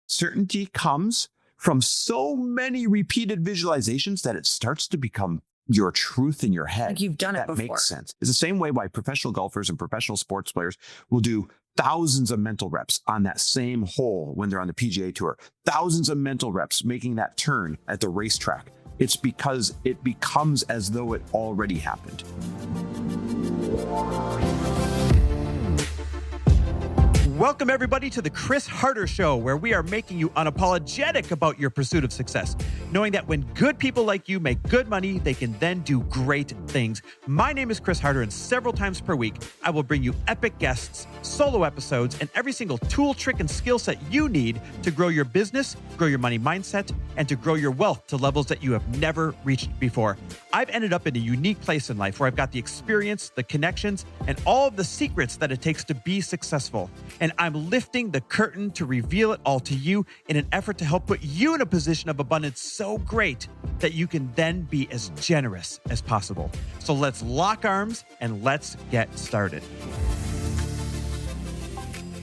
Certainty comes from so many repeated visualizations that it starts to become your truth in your head. Like you've done it that before. Makes sense. It's the same way why professional golfers and professional sports players will do thousands of mental reps on that same hole when they're on the PGA Tour, thousands of mental reps making that turn at the racetrack. It's because it becomes as though it already happened. Welcome, everybody, to the Chris Harder Show, where we are making you unapologetic about your pursuit of success, knowing that when good people like you make good money, they can then do great things. My name is Chris Harder, and several times per week, I will bring you epic guests, solo episodes, and every single tool, trick, and skill set you need to grow your business, grow your money mindset, and to grow your wealth to levels that you have never reached before. I've ended up in a unique place in life where I've got the experience, the connections, and all of the secrets that it takes to be successful. And I'm lifting the curtain to reveal it all to you in an effort to help put you in a position of abundance so great that you can then be as generous as possible. So let's lock arms and let's get started.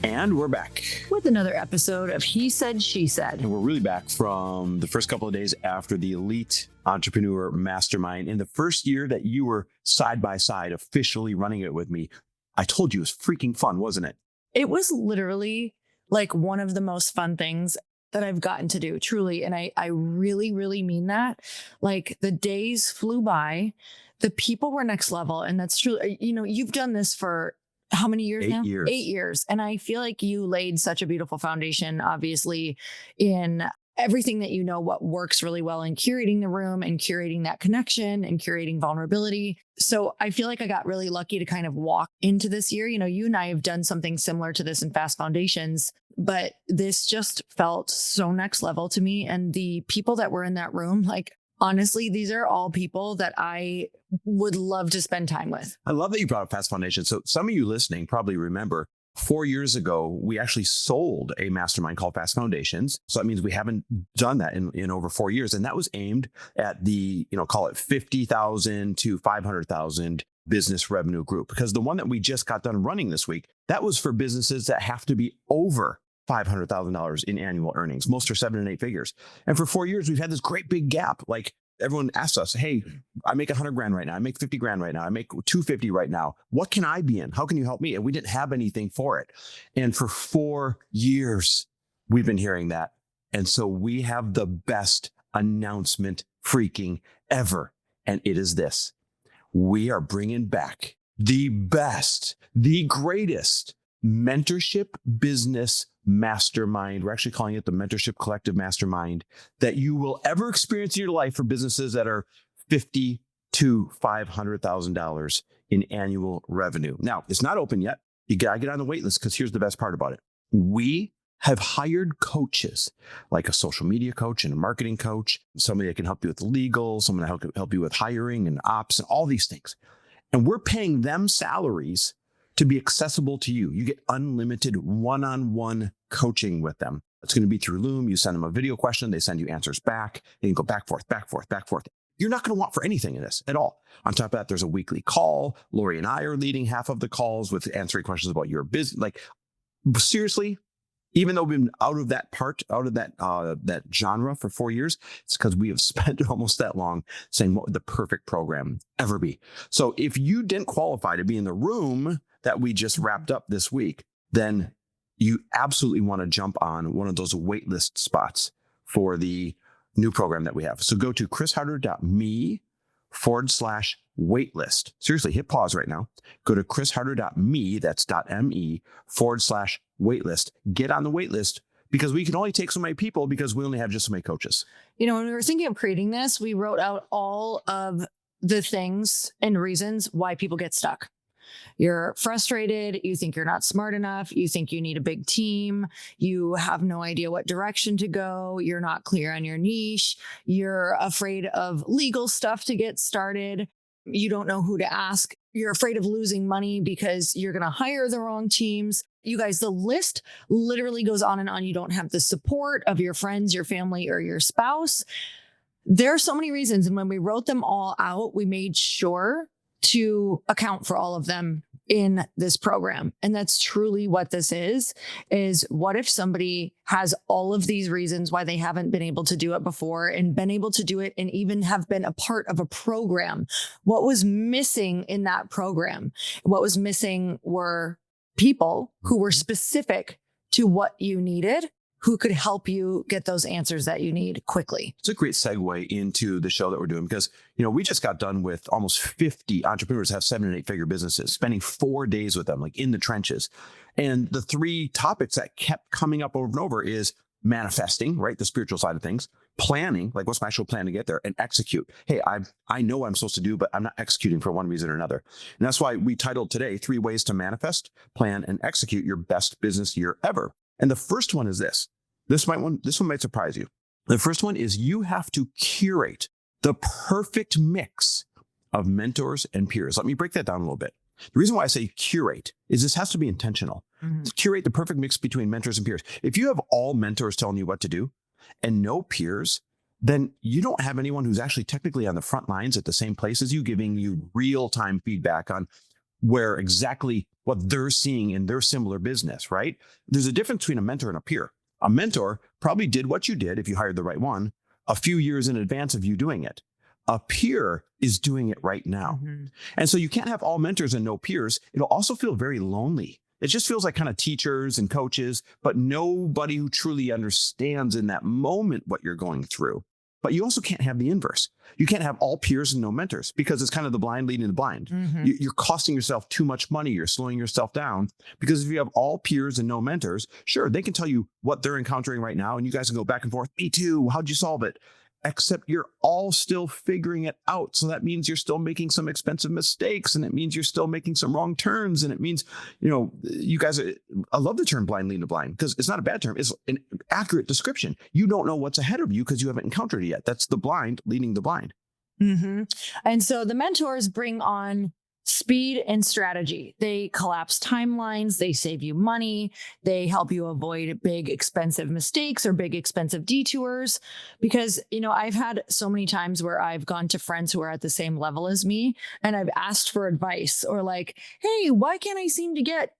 And we're back. With another episode of He Said, She Said. And we're really back from the first couple of days after the Elite Entrepreneur Mastermind. In the first year that you were side by side officially running it with me, I told you it was freaking fun, wasn't it? It was literally like one of the most fun things that I've gotten to do, truly. And I really, really mean that. Like the days flew by, the people were next level. And that's true. You know, you've done this for how many years now? 8 years. 8 years. And I feel like you laid such a beautiful foundation, obviously, in everything that you know, what works really well in curating the room and curating that connection and curating vulnerability. So I feel like I got really lucky to kind of walk into this year. You know, you and I have done something similar to this in Fast Foundations, but this just felt so next level to me. And the people that were in that room, like, honestly, these are all people that I would love to spend time with. I love that you brought up Fast Foundation. So some of you listening probably remember 4 years ago, we actually sold a mastermind called Fast Foundations. So that means we haven't done that in over 4 years. And that was aimed at the, call it 50,000 to 500,000 business revenue group. Because the one that we just got done running this week, that was for businesses that have to be over $500,000 in annual earnings. Most are 7 and 8 figures. And for 4 years, we've had this great big gap. Like everyone asks us, hey, I make 100 grand right now. I make 50 grand right now. I make 250 right now. What can I be in? How can you help me? And we didn't have anything for it. And for 4 years, we've been hearing that. And so we have the best announcement freaking ever. And it is this. We are bringing back the best, the greatest mentorship business mastermind. We're actually calling it the Mentorship Collective Mastermind that you will ever experience in your life for businesses that are $50,000 to $500,000 in annual revenue. Now, it's not open yet. You got to get on the wait list because here's the best part about it. We have hired coaches like a social media coach and a marketing coach, somebody that can help you with legal, someone that can help you with hiring and ops and all these things. And we're paying them salaries to be accessible to you. You get unlimited one-on-one coaching with them. It's going to be through Loom. You send them a video question. They send you answers back. And you go back, forth, back, forth, back, forth. You're not going to want for anything in this at all. On top of that, there's a weekly call. Lori and I are leading half of the calls with answering questions about your business. Like, seriously, even though we've been out of that genre for 4 years, it's because we have spent almost that long saying what would the perfect program ever be. So if you didn't qualify to be in the room that we just wrapped up this week, then you absolutely want to jump on one of those waitlist spots for the new program that we have. So go to chrisharder.me/waitlist. Seriously, hit pause right now. Go to chrisharder.me, that's .me/waitlist. Get on the waitlist because we can only take so many people because we only have just so many coaches. You know, when we were thinking of creating this, we wrote out all of the things and reasons why people get stuck. You're frustrated. You think you're not smart enough. You think you need a big team. You have no idea what direction to go. You're not clear on your niche. You're afraid of legal stuff to get started. You don't know who to ask. You're afraid of losing money because you're going to hire the wrong teams. You guys, the list literally goes on and on. You don't have the support of your friends, your family, or your spouse. There are so many reasons. And when we wrote them all out, we made sure to account for all of them in this program. And that's truly what this is what if somebody has all of these reasons why they haven't been able to do it before and been able to do it and even have been a part of a program? What was missing in that program? What was missing were people who were specific to what you needed, who could help you get those answers that you need quickly. It's a great segue into the show that we're doing because, we just got done with almost 50 entrepreneurs who have 7 and 8 figure businesses, spending 4 days with them, like in the trenches. And the 3 topics that kept coming up over and over is manifesting, right? The spiritual side of things, planning, like what's my actual plan to get there, and execute. Hey, I know what I'm supposed to do, but I'm not executing for one reason or another. And that's why we titled today 3 ways to manifest, plan, and execute your best business year ever. And the first one is this. This one might surprise you. The first one is you have to curate the perfect mix of mentors and peers. Let me break that down a little bit. The reason why I say curate is this has to be intentional. Mm-hmm. To curate the perfect mix between mentors and peers. If you have all mentors telling you what to do and no peers, then you don't have anyone who's actually technically on the front lines at the same place as you, giving you real-time feedback on where exactly what they're seeing in their similar business, right? There's a difference between a mentor and a peer. A mentor probably did what you did, if you hired the right one, a few years in advance of you doing it. A peer is doing it right now. Mm-hmm. And so you can't have all mentors and no peers. It'll also feel very lonely. It just feels like kind of teachers and coaches, but nobody who truly understands in that moment what you're going through. But you also can't have the inverse. You can't have all peers and no mentors because it's kind of the blind leading the blind. Mm-hmm. You're costing yourself too much money. You're slowing yourself down because if you have all peers and no mentors, sure, they can tell you what they're encountering right now and you guys can go back and forth. Me too. How'd you solve it? Except you're all still figuring it out. So that means you're still making some expensive mistakes and it means you're still making some wrong turns. And it means, you guys, I love the term blind leading the blind because it's not a bad term. It's an accurate description. You don't know what's ahead of you because you haven't encountered it yet. That's the blind leading the blind. Mm-hmm. And so the mentors bring on speed and strategy. They collapse timelines. They save you money. They help you avoid big, expensive mistakes or big, expensive detours. Because, I've had so many times where I've gone to friends who are at the same level as me and I've asked for advice or like, hey, why can't I seem to get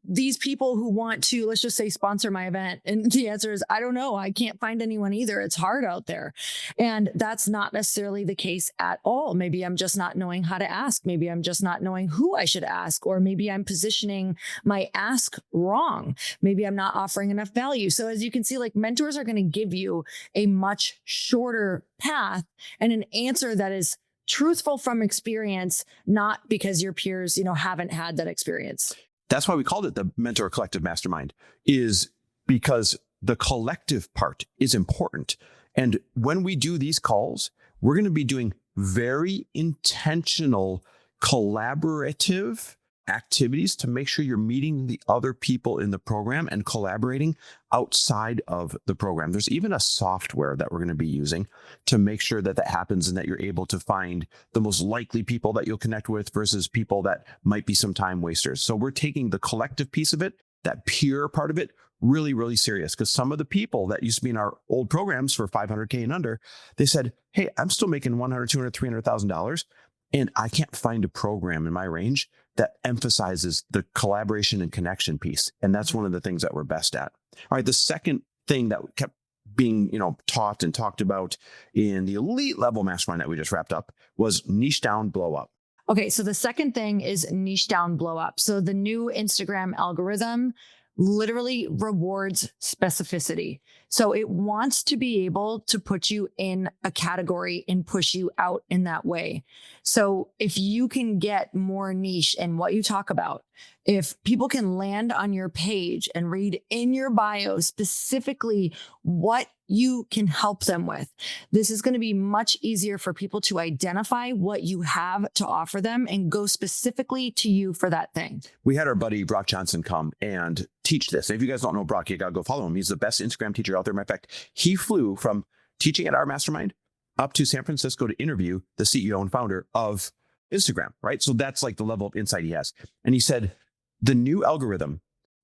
these people who want to, let's just say, sponsor my event? And the answer is, I don't know. I can't find anyone either. It's hard out there. And that's not necessarily the case at all. Maybe I'm just not knowing how to ask. Maybe I'm just not knowing who I should ask, or maybe I'm positioning my ask wrong. Maybe I'm not offering enough value. So as you can see, like, mentors are going to give you a much shorter path and an answer that is truthful from experience, not because your peers, haven't had that experience. That's why we called it the Mentor Collective Mastermind, is because the collective part is important. And when we do these calls, we're going to be doing very intentional, collaborative activities to make sure you're meeting the other people in the program and collaborating outside of the program. There's even a software that we're going to be using to make sure that happens and that you're able to find the most likely people that you'll connect with versus people that might be some time wasters. So we're taking the collective piece of it, that peer part of it, really, really serious, because some of the people that used to be in our old programs for $500K and under, they said, hey, I'm still making $100,000, $200,000, $300,000. And I can't find a program in my range that emphasizes the collaboration and connection piece. And that's one of the things that we're best at. All right. The second thing that kept being, taught and talked about in the elite level mastermind that we just wrapped up was niche down, blow up. Okay. So the second thing is niche down, blow up. So the new Instagram algorithm literally rewards specificity. So it wants to be able to put you in a category and push you out in that way. So if you can get more niche in what you talk about, if people can land on your page and read in your bio specifically what you can help them with, this is going to be much easier for people to identify what you have to offer them and go specifically to you for that thing. We had our buddy Brock Johnson come and teach this. If you guys don't know Brock, you got to go follow him. He's the best Instagram teacher out there. Matter of fact, he flew from teaching at our mastermind up to San Francisco to interview the CEO and founder of Instagram, right? So that's like the level of insight he has. And he said, the new algorithm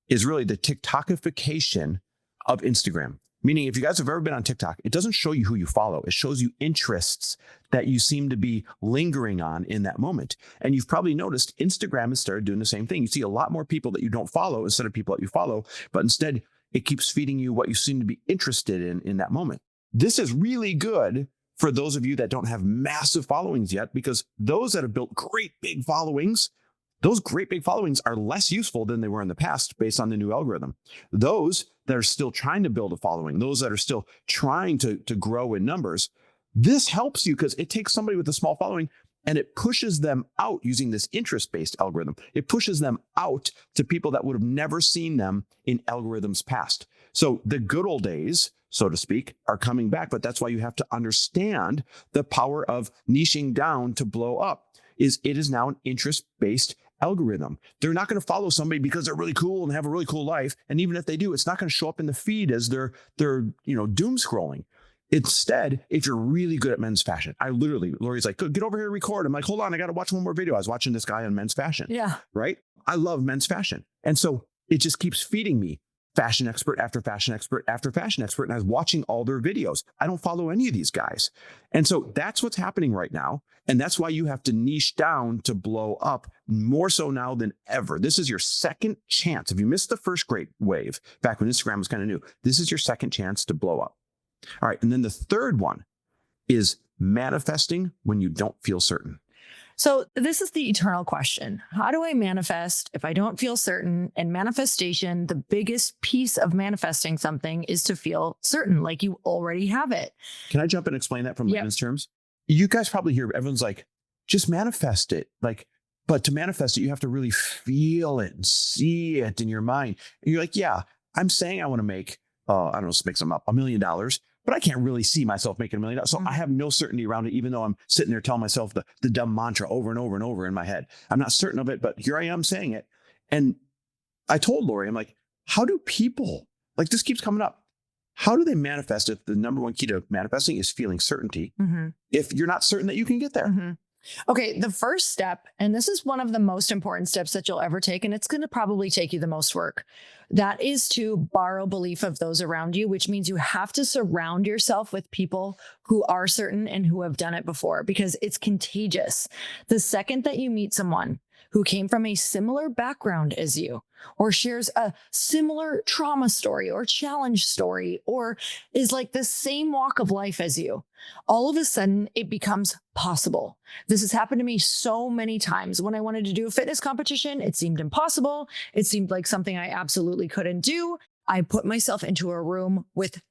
is really the TikTokification of Instagram, Meaning, if you guys have ever been on TikTok, it doesn't show you who you follow. It shows you interests that you seem to be lingering on in that moment. And you've probably noticed Instagram has started doing the same thing. You see a lot more people that you don't follow instead of people that you follow, but instead it keeps feeding you what you seem to be interested in that moment. This is really good for those of you that don't have massive followings yet, because those that have built great big followings, those great big followings are less useful than they were in the past based on the new algorithm. Those that are still trying to build a following, those that are still trying to grow in numbers, this helps you because it takes somebody with a small following and it pushes them out using this interest-based algorithm. It pushes them out to people that would have never seen them in algorithms past. So the good old days, so to speak, are coming back, but that's why you have to understand the power of niching down to blow up. It is now an interest-based algorithm. They're not going to follow somebody because they're really cool and have a really cool life. And even if they do, it's not going to show up in the feed as they're doom scrolling. Instead, if you're really good at men's fashion, Lori's like, get over here and record. I'm like, hold on, I got to watch one more video. I was watching this guy on men's fashion. Yeah. Right? I love men's fashion. And so it just keeps feeding me fashion expert after fashion expert after fashion expert. And I was watching all their videos. I don't follow any of these guys. And so that's what's happening right now. And that's why you have to niche down to blow up more so now than ever. This is your second chance. If you missed the first great wave back when Instagram was kind of new, this is your second chance to blow up. All right. And then the third one is manifesting when you don't feel certain. So this is the eternal question. How do I manifest if I don't feel certain? And manifestation, the biggest piece of manifesting something is to feel certain, like you already have it. Can I jump and explain that from layman's terms? You guys probably hear everyone's like, just manifest it. But to manifest it, you have to really feel it and see it in your mind. And you're like, yeah, I'm saying I want to make, I don't know, let's make something up, $1 million. But I can't really see myself making $1 million. So I have no certainty around it, even though I'm sitting there telling myself the dumb mantra over and over and over in my head. I'm not certain of it, but here I am saying it. And I told Lori, I'm like, how do people, like this keeps coming up, how do they manifest if the number one key to manifesting is feeling certainty, if you're not certain that you can get there? Okay, the first step, and this is one of the most important steps that you'll ever take, and it's going to probably take you the most work. That is to borrow belief of those around you, which means you have to surround yourself with people who are certain and who have done it before, because it's contagious. The second that you meet someone who came from a similar background as you, or shares a similar trauma story or challenge story, or is like the same walk of life as you, all of a sudden it becomes possible. This has happened to me so many times. When I wanted to do a fitness competition, it seemed impossible. It seemed like something I absolutely couldn't do. I put myself into a room with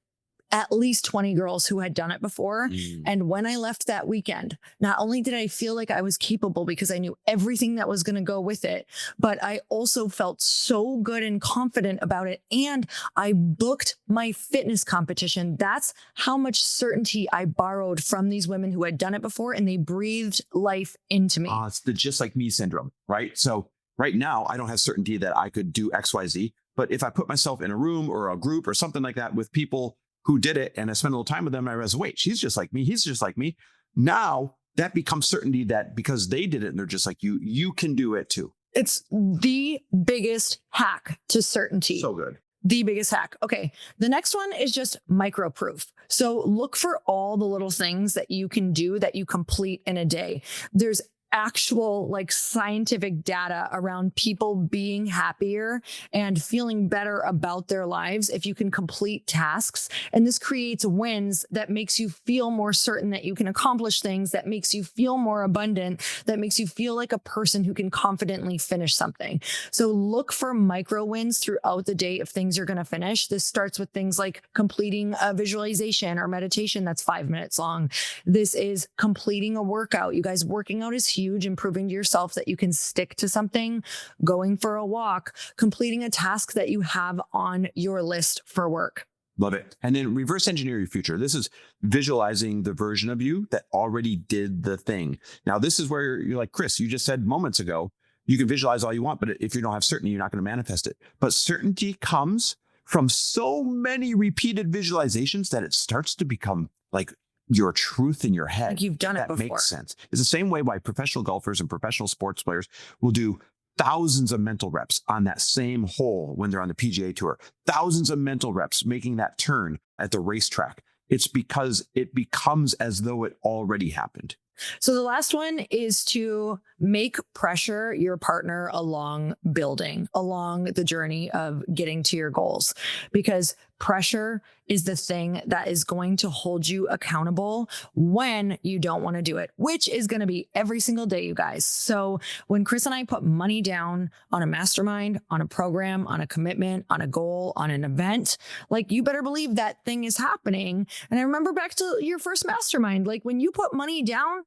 at least 20 girls who had done it before. And when I left that weekend, not only did I feel like I was capable because I knew everything that was going to go with it, but I also felt so good and confident about it. And I booked my fitness competition. That's how much certainty I borrowed from these women who had done it before, and they breathed life into me. It's the just like me syndrome, right? So right now I don't have certainty that I could do XYZ, but if I put myself in a room or a group or something like that with people who did it, and I spent a little time with them, and I realized, wait, she's just like me. He's just like me. Now that becomes certainty that because they did it and they're just like you can do it too. It's the biggest hack to certainty. So good. The biggest hack. Okay. The next one is just micro proof. So look for all the little things that you can do that you complete in a day. There's actual like scientific data around people being happier and feeling better about their lives if you can complete tasks. And this creates wins that makes you feel more certain that you can accomplish things, that makes you feel more abundant, that makes you feel like a person who can confidently finish something. So look for micro wins throughout the day of things you're going to finish. This starts with things like completing a visualization or meditation that's 5 minutes long. This is completing a workout. You guys, working out is huge, and proving to yourself that you can stick to something, going for a walk, completing a task that you have on your list for work. Love it. And then reverse engineer your future. This is visualizing the version of you that already did the thing. Now, this is where you're like, Chris, you just said moments ago, you can visualize all you want, but if you don't have certainty, you're not going to manifest it. But certainty comes from so many repeated visualizations that it starts to become like your truth in your head. Like you've done it before. That makes sense. It's the same way why professional golfers and professional sports players will do thousands of mental reps on that same hole when they're on the PGA Tour, thousands of mental reps making that turn at the racetrack. It's because it becomes as though it already happened. So the last one is to make pressure your partner along the journey of getting to your goals, because pressure is the thing that is going to hold you accountable when you don't want to do it, which is going to be every single day, you guys. So when Chris and I put money down on a mastermind, on a program, on a commitment, on a goal, on an event, like, you better believe that thing is happening. And I remember back to your first mastermind, like, when you put money down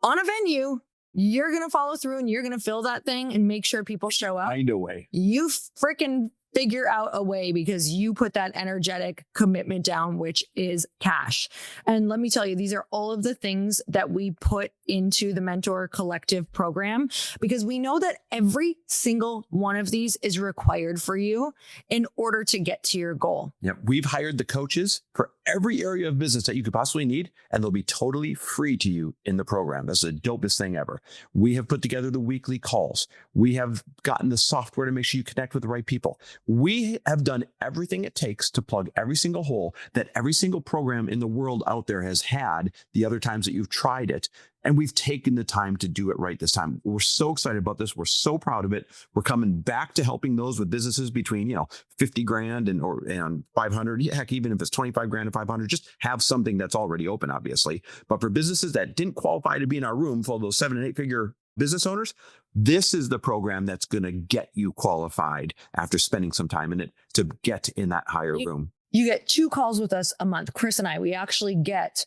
on a venue, you're going to follow through and you're going to fill that thing and make sure people show up. Find a way. You freaking figure out a way, because you put that energetic commitment down, which is cash. And let me tell you, these are all of the things that we put into the Mentor Collective program, because we know that every single one of these is required for you in order to get to your goal. Yep. We've hired the coaches for every area of business that you could possibly need, and they'll be totally free to you in the program. That's the dopest thing ever. We have put together the weekly calls. We have gotten the software to make sure you connect with the right people. We have done everything it takes to plug every single hole that every single program in the world out there has had the other times that you've tried it. And we've taken the time to do it right this time. We're so excited about this. We're so proud of it. We're coming back to helping those with businesses between, 50 grand and 500. Heck, even if it's 25 grand and 500, just have something that's already open, obviously. But for businesses that didn't qualify to be in our room, full of those 7 and 8 figure business owners, this is the program that's going to get you qualified after spending some time in it to get in that higher room. You get 2 calls with us a month. Chris and I, we actually get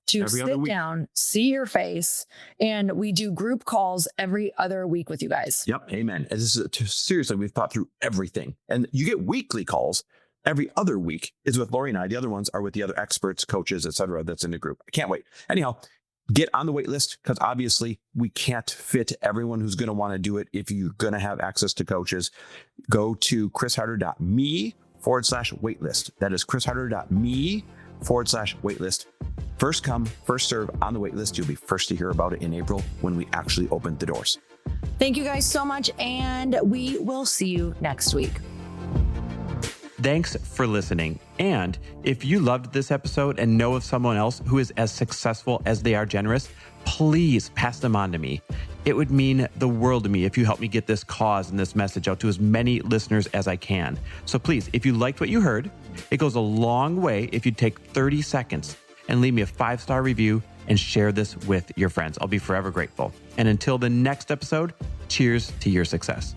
to sit down, see your face, and we do group calls every other week with you guys. Yep. Amen. And this is seriously, we've thought through everything. And you get weekly calls. Every other week is with Lori and I. The other ones are with the other experts, coaches, etc. that's in the group. I can't wait. Anyhow, get on the wait list, because obviously we can't fit everyone who's going to want to do it. If you're going to have access to coaches, go to chrisharder.me/waitlist. That is chrisharder.me/waitlist. First come, first serve on the wait list. You'll be first to hear about it in April when we actually open the doors. Thank you guys so much, and we will see you next week. Thanks for listening. And if you loved this episode and know of someone else who is as successful as they are generous, please pass them on to me. It would mean the world to me if you help me get this cause and this message out to as many listeners as I can. So please, if you liked what you heard, it goes a long way if you take 30 seconds and leave me a 5-star review and share this with your friends. I'll be forever grateful. And until the next episode, cheers to your success.